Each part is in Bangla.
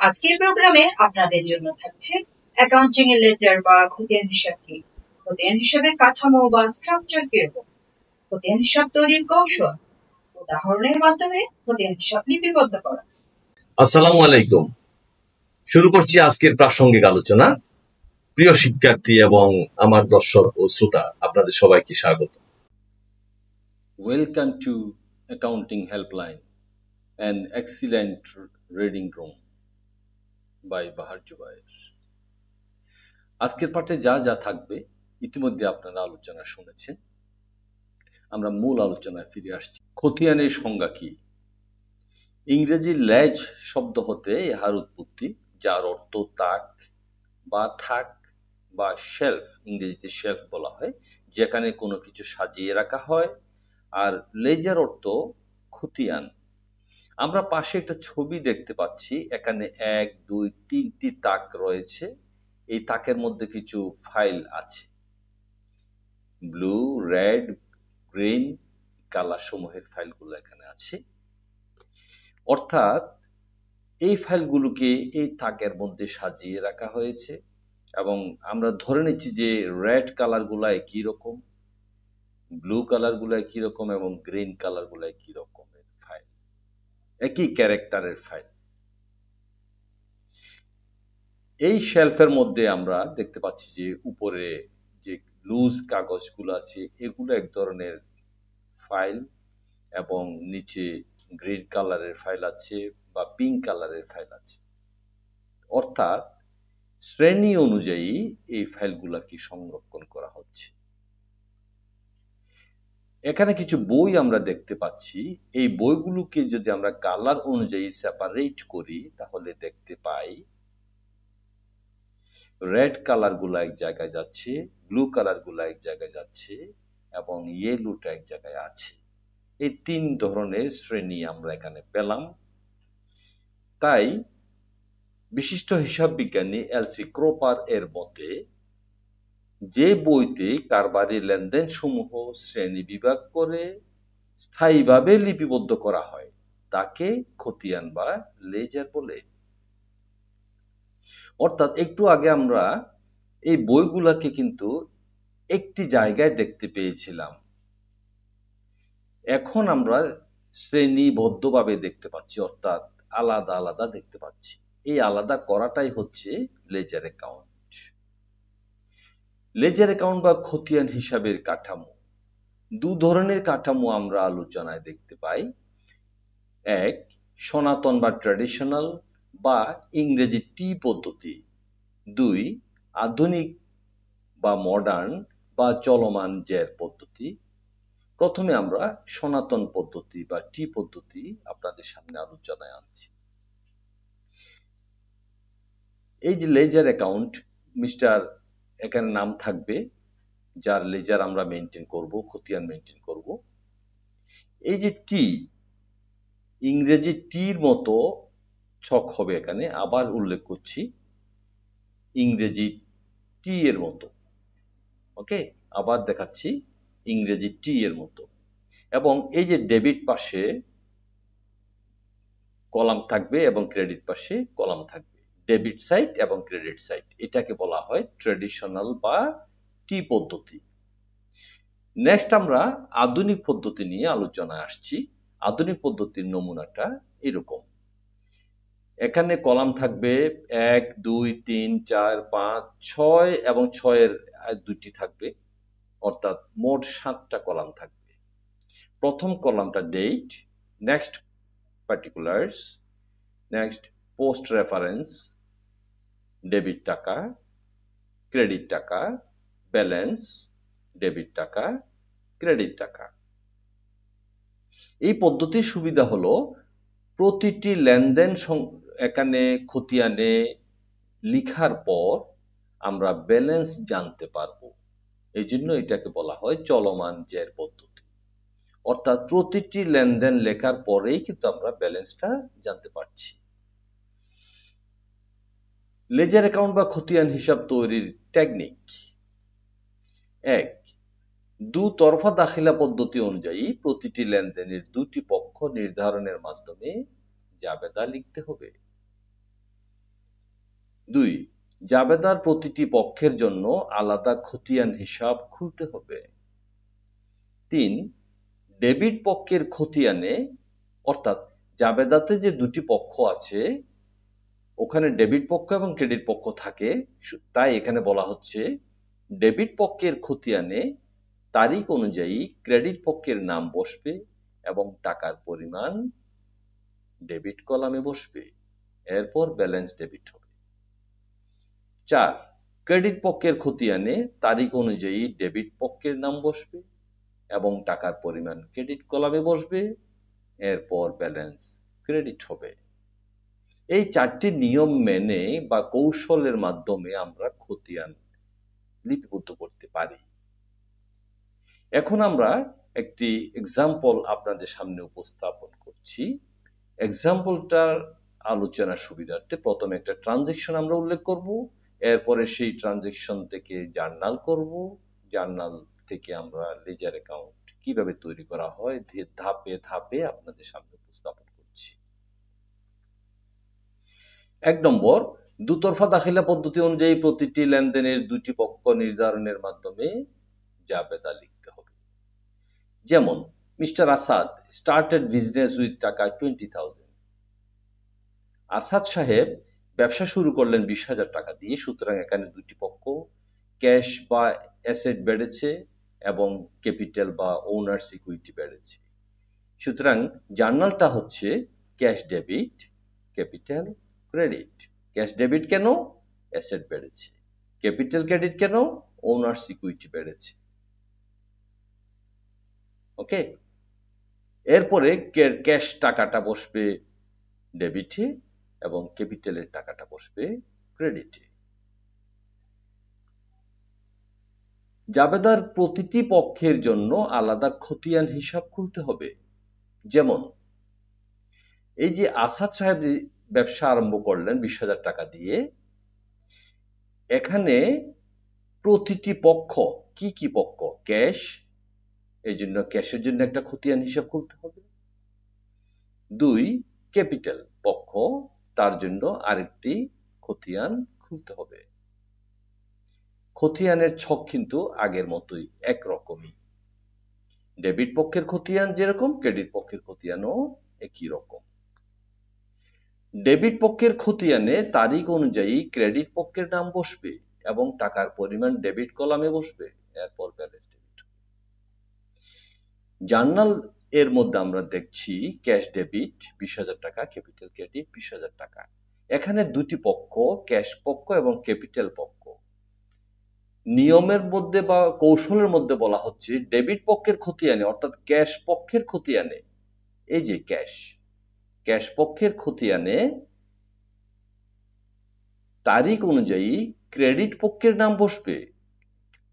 আজকের প্রোগ্রামে আপনাদের জন্য থাকছে অ্যাকাউন্টিং এর লেজার বা খতিয়ান হিসাব কি, খতিয়ান হিসাবের কাঠামো বা স্ট্রাকচার কিরকম, খতিয়ান হিসাব তৈরির কৌশল, উদাহরণের মাধ্যমে খতিয়ান হিসাব লিপিবদ্ধ করা। আসসালামু আলাইকুম। শুরু করছি আজকের প্রাসঙ্গিক আলোচনা। প্রিয় শিক্ষার্থী এবং আমার দর্শক ও শ্রোতা, আপনাদের সবাইকে স্বাগত। Welcome to Accounting Helpline, an excellent reading room by Bahar Jubair. আজকের পাঠে যা যা থাকবে ইতিমধ্যে আপনারা আলোচনা শুনেছেন। আমরা মূল আলোচনায় ফিরে আসছি। খতিয়ানের সংজ্ঞা কি? ইংরেজি লেজ শব্দ হতে ইহার উৎপত্তি, যার অর্থ তাক বা থাক বা শেলফ, ইংরেজিতে শেলফ বলা হয়, যেখানে কোনো কিছু সাজিয়ে রাখা হয়। আর লেজার অর্থ খতিয়ান। আমরা পাশে একটা ছবি দেখতে পাচ্ছি, এখানে 1, 2, 3টি তাক রয়েছে। এই তাকের মধ্যে কিছু ফাইল আছে, ব্লু, রেড, গ্রিন কালার সমূহের ফাইলগুলো এখানে আছে। অর্থাৎ এই ফাইলগুলোকে এই তাকের মধ্যে সাজিয়ে রাখা হয়েছে এবং আমরা ধরে নিচ্ছি যে রেড কালার গুলা একই রকম, ব্লু কালার গুলা একই রকম এবং গ্রিন কালার গুলা একই রকমের ফাইল, একই ক্যারেক্টারের ফাইল। এই শেলফের মধ্যে আমরা দেখতে পাচ্ছি যে উপরে যে লুজ কাগজগুলো আছে এগুলো এক ধরনের ফাইল এবং নিচে গ্রিন কালারের ফাইল আছে বা পিঙ্ক কালারের ফাইল আছে। অর্থাৎ শ্রেণী অনুযায়ী এই ফাইলগুলোকে সংরক্ষণ করা হচ্ছে। এখানে কিছু বই আমরা দেখতে পাচ্ছি। এই বইগুলোকে যদি আমরা কালার অনুযায়ী সেপারেট করি তাহলে দেখতে পাই রেড কালার গুলা এক জায়গায় যাচ্ছে, ব্লু কালার গুলা এক জায়গায় যাচ্ছে এবং ইয়েলোটা এক জায়গায় আছে। এই 3 ধরনের শ্রেণী আমরা এখানে পেলাম। তাই বিশিষ্ট হিসাব বিজ্ঞানী এলসি ক্রোপার এর মতে যে বইতে কারবারি লেনদেন সমূহ শ্রেণী বিভাগ করে স্থায়ীভাবে লিপিবদ্ধ করা হয় তাকে খতিয়ান বা লেজার বলে। অর্থাৎ একটু আগে আমরা এই বইগুলাকে কিন্তু একটি জায়গায় দেখতে পেয়েছিলাম, এখন আমরা শ্রেণীবদ্ধভাবে দেখতে পাচ্ছি, অর্থাৎ আলাদা আলাদা দেখতে পাচ্ছি। এই আলাদা করাটাই হচ্ছে লেজার অ্যাকাউন্ট। লেজার অ্যাকাউন্ট বা খতিয়ান হিসাবের কাঠামো, 2 ধরনের কাঠামো আমরা আলোচনায় দেখতে পাই। 1 সনাতন বা ট্র্যাডিশনাল বা ইংরেজি টি পদ্ধতি, 2 আধুনিক বা মডার্ন বা চলমান জের পদ্ধতি। প্রথমে আমরা সনাতন পদ্ধতি বা টি পদ্ধতি আপনাদের সামনে আলোচনায় আনছি। এই যে লেজার অ্যাকাউন্ট, মিস্টার এখানে নাম থাকবে যার লেজার আমরা মেনটেন করব, খতিয়ান মেনটেন করব। এই যে টি, ইংরেজি টির মতো ছক হবে এখানে, আবার উল্লেখ করছি ইংরেজি টি এর মতো। ওকে, আবার দেখাচ্ছি ইংরেজি টি এর মতো। এবং এই যে ডেবিট পাশে কলাম থাকবে এবং ক্রেডিট পাশে কলাম থাকবে, ডেবিট সাইড এবং ক্রেডিট সাইড। এটাকে বলা হয় ট্র্যাডিশনাল বা টি পদ্ধতি। নেক্সট আমরা আধুনিক পদ্ধতি নিয়ে আলোচনায় আসছি। আধুনিক পদ্ধতির নমুনাটা এরকম, এখানে কলাম থাকবে 1, 2, 3, 4, 5, 6 এবং 6-এর 2টি থাকবে, অর্থাৎ মোট 7টা কলাম থাকবে। প্রথম কলামটা date, next particulars, next post reference, debit টাকা, ক্রেডিট টাকা, ব্যালেন্স, ডেবিট টাকা, ক্রেডিট টাকা। এই পদ্ধতির সুবিধা হলো প্রতিটি লেনদেন এখানে খতিয়ানে লিখার পর আমরা ব্যালেন্স জানতে পারবো। এই জন্য এটাকে বলা হয় চলমান জের পদ্ধতি। অর্থাৎ প্রতিটি লেনদেন লেখার পরেই কিন্তু আমরা ব্যালেন্সটা জানতে পারছি। লেজার অ্যাকাউন্ট বা খতিয়ান হিসাব তৈরির টেকনিক। 1 দুতরফা দাখিলা পদ্ধতি অনুযায়ী প্রতিটি লেনদেনের 2টি পক্ষ নির্ধারণের মাধ্যমে জাবেদা লিখতে হবে। 2 জাবেদার প্রতিটি পক্ষের জন্য আলাদা খতিয়ান হিসাব খুলতে হবে। 3 ডেবিট পক্ষের খতিয়ানে, অর্থাৎ জাবেদাতে যে দুটি পক্ষ আছে ওখানে ডেবিট পক্ষ এবং ক্রেডিট পক্ষ থাকে, তাই এখানে বলা হচ্ছে ডেবিট পক্ষের খতিয়ানে তারিখ অনুযায়ী ক্রেডিট পক্ষের নাম বসবে এবং টাকার পরিমাণ ডেবিট কলামে বসবে, এরপর ব্যালেন্স ডেবিট হবে। 4 ক্রেডিট পক্ষের খতিয়ানে তারিখ অনুযায়ী ডেবিট পক্ষের নাম বসবে এবং টাকার পরিমাণ ক্রেডিট কলামে বসবে, এরপর ব্যালেন্স ক্রেডিট হবে। এই 4টি নিয়ম মেনে বা কৌশলের মাধ্যমে আমরা খতিয়ান লিপিবদ্ধ করতে পারি। এখন আমরা একটি এক্সাম্পল আপনাদের সামনে উপস্থাপন করছি। এক্সাম্পলটার আলোচনার সুবিধার্থে প্রথমে একটা ট্রানজেকশন আমরা উল্লেখ করব, এরপরে সেই ট্রানজেকশন থেকে জার্নাল করব, জার্নাল থেকে আমরা লেজার অ্যাকাউন্ট কিভাবে তৈরি করা হয় ধাপে ধাপে আপনাদের সামনে উপস্থাপন করছি। 1 নম্বর, দুতরফা দাখিলা পদ্ধতি অনুযায়ী প্রতিটি লেনদেনের দুটি পক্ষ নির্ধারণের মাধ্যমে জাবেদা লিখতে হবে। যেমন mister Asad started business with টাকা 20,000। আসাদ সাহেব ব্যবসা শুরু করলেন 20,000 টাকা দিয়ে, সুতরাং এখানে দুটি পক্ষ ক্যাশ বা অ্যাসেট বেড়েছে এবং ক্যাপিটাল বা ওনার্স ইকুইটি বেড়েছে। সুতরাং জার্নালটা হচ্ছে cash debit, capital credit. Cash debit কেন? অ্যাসেট বেড়েছে। ক্যাপিটাল ক্রেডিট কেন? ওনার্স ইকুইটি বেড়েছে। ওকে, এরপরে ক্যাশ টাকাটা বসবে ডেবিটে এবং ক্যাপিটালের টাকাটা বসবে ক্রেডিটে। জাবেদার প্রতিটি পক্ষের জন্য আলাদা খতিয়ান হিসাব খুলতে হবে। যেমন এই যে আসাদ সাহেব ব্যবসা আরম্ভ করলেন 20,000 টাকা দিয়ে, এখানে প্রতিটি পক্ষ কি কি পক্ষ? ক্যাশ, এই জন্য ক্যাশের জন্য একটা খতিয়ান হিসাব খুলতে হবে। 2 ক্যাপিটাল পক্ষ, তার জন্য আরেকটি খতিয়ান খুলতে হবে। খতিয়ানের ছক কিন্তু আগের মতোই একরকমই। ডেবিট পক্ষের খতিয়ান যেরকম, ক্রেডিট পক্ষের খতিয়ানও একই রকম। ডেবিট পক্ষের খতিয়ানে তারিখ অনুযায়ী ক্রেডিট পক্ষের নাম বসবে এবং টাকার পরিমাণ ডেবিট কলামে বসবে, এরপর ব্যালেন্স ডেবিট। জার্নাল এর মধ্যে আমরা দেখছি ক্যাশ ডেবিট 20,000 টাকা, ক্যাপিটাল ক্রেডিট 20,000 টাকা। এখানে দুটি পক্ষ ক্যাশ পক্ষ এবং ক্যাপিটাল পক্ষ। নিয়মের মধ্যে বা কৌশলের মধ্যে বলা হচ্ছে ডেবিট পক্ষের খতিয়ানে, অর্থাৎ ক্যাশ পক্ষের খতিয়ানে, এই যে ক্যাশ পক্ষের খতিয়ানে তারিখ অনুযায়ী ক্রেডিট পক্ষের নাম বসবে।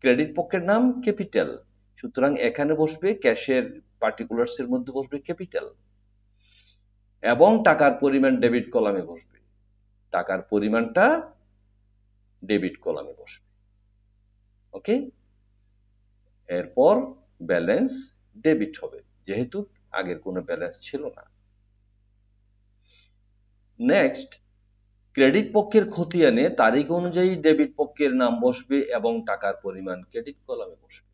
ক্রেডিট পক্ষের নাম ক্যাপিটাল, সুতরাং এখানে বসবে ক্যাশের পার্টিকুলার্স এর মধ্যে বসবে ক্যাপিটাল এবং টাকার পরিমাণ ডেবিট কলামে বসবে, টাকার পরিমাণটা ডেবিট কলামে বসবে। ওকে, এরপর ব্যালেন্স ডেবিট হবে, যেহেতু আগের কোনো ব্যালেন্স ছিল না। নেক্সট, ক্রেডিট পক্ষের খতিয়ানে তারিখ অনুযায়ী ডেবিট পক্ষের নাম বসবে এবং টাকার পরিমাণ ক্রেডিট কলামে বসবে।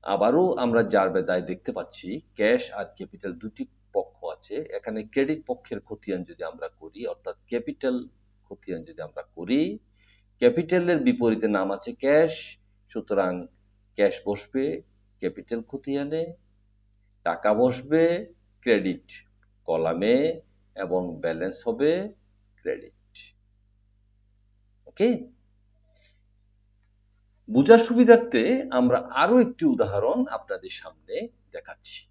আবারও আমরা জাবেদায় দেখতে পাচ্ছি ক্যাশ আর ক্যাপিটাল দুটি পক্ষ আছে। এখানে ক্রেডিট পক্ষের খতিয়ান যদি আমরা করি, অর্থাৎ ক্যাপিটাল খতিয়ান যদি আমরা করি, ক্যাপিটালের বিপরীতে নাম আছে ক্যাশ, সুতরাং ক্যাশ বসবে ক্যাপিটাল খতিয়ানে, টাকা বসবে ক্রেডিট কলামে এবং ব্যালেন্স হবে ক্রেডিট। ওকে, বুঝার সুবিধার্থে আমরা আরো একটি উদাহরণ আপনাদের সামনে দেখাচ্ছি।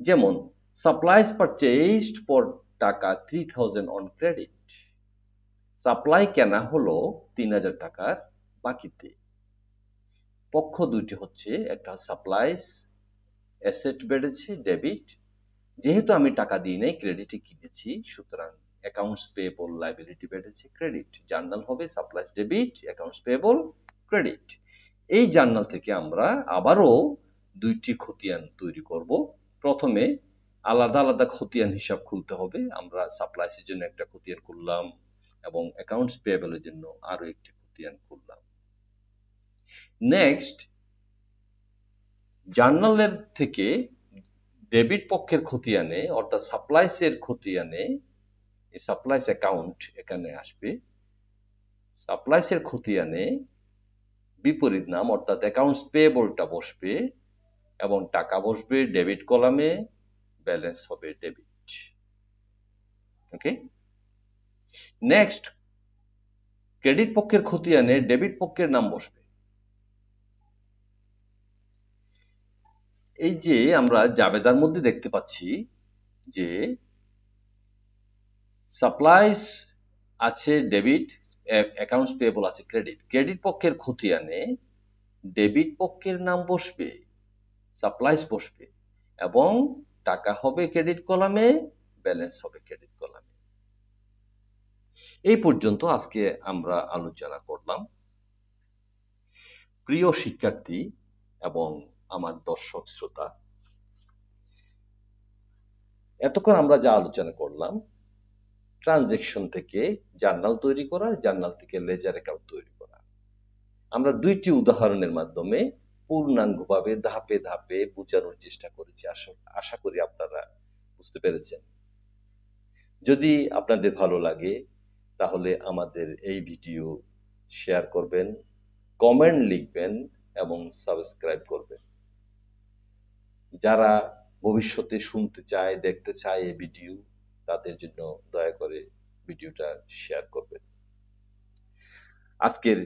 যেমন সাপ্লাইজ পারচেজড ফর টাকা 3,000 অন ক্রেডিট। সাপ্লাই কেনা হলো 3,000 টাকার বাকিতে। পক্ষ দুটি হচ্ছে, একটা সাপ্লাইজ অ্যাসেট বেড়েছে ডেবিট, যেহেতু আমি টাকা দিই নাই ক্রেডিটে কিনেছি, সুতরাং অ্যাকাউন্টস পেয়েবল লায়াবিলিটি বেড়েছে ক্রেডিট। জার্নাল হবে supplies debit, accounts payable credit. এই জার্নাল থেকে আমরা আবারও দুইটি খতিয়ান তৈরি করব। প্রথমে আলাদা আলাদা খতিয়ান হিসাব খুলতে হবে। আমরা সাপ্লাইসের জন্য একটা খতিয়ান খুললাম এবং অ্যাকাউন্টস পেয়েবলের জন্য আরো একটি খতিয়ান খুললাম। নেক্সট, জার্নালের থেকে ডেবিট পক্ষের খতিয়ানে অর্থাৎ সাপ্লাইসের খতিয়ানে, এই সাপ্লাইস অ্যাকাউন্ট এখানে আসবে। সাপ্লাইসের খতিয়ানে বিপরীত নাম অর্থাৎ অ্যাকাউন্টস পেয়েবলটা বসবে এবং টাকা বসবে ডেবিট কলামে, ব্যালেন্স হবে ডেবিট। ওকে, নেক্সট, ক্রেডিট পক্ষের খতিয়ানে ডেবিট পক্ষের নাম বসবে। এই যে আমরা জাবেদার মধ্যে দেখতে পাচ্ছি যে সাপ্লাইস আছে ডেবিট, অ্যাকাউন্টস পেয়েবল আছে ক্রেডিট। ক্রেডিট পক্ষের খতিয়ানে ডেবিট পক্ষের নাম বসবে, সাপ্লাইস বসবে এবং টাকা হবে ক্রেডিট কলামে, ব্যালেন্স হবে ক্রেডিট কলামে। এই পর্যন্ত আজকে আমরা আলোচনা করলাম। প্রিয় শিক্ষার্থী এবং আমার দর্শক শ্রোতা, এতক্ষণ আমরা যা আলোচনা করলাম, ট্রানজেকশন থেকে জার্নাল তৈরি করা, জার্নাল থেকে লেজার অ্যাকাউন্ট তৈরি করা, আমরা দুইটি উদাহরণের মাধ্যমে পূর্ণাঙ্গভাবে ধাপে ধাপে বোঝানোর চেষ্টা করেছি। আশা করি আপনারা বুঝতে পেরেছেন। যদি আপনাদের ভালো লাগে তাহলে আমাদের এই ভিডিও শেয়ার করবেন, কমেন্ট লিখবেন এবং সাবস্ক্রাইব করবেন। যারা ভবিষ্যতে শুনতে চায়, দেখতে চায় এই ভিডিও, তাদের জন্য দয়া করে ভিডিওটা শেয়ার করবেন। আজকের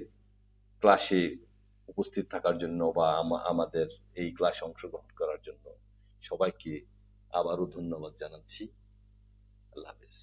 ক্লাসে উপস্থিত থাকার জন্য বা আমাদের এই ক্লাসে অংশগ্রহণ করার জন্য সবাইকে আবারও ধন্যবাদ জানাচ্ছি। আল্লাহ হাফেজ।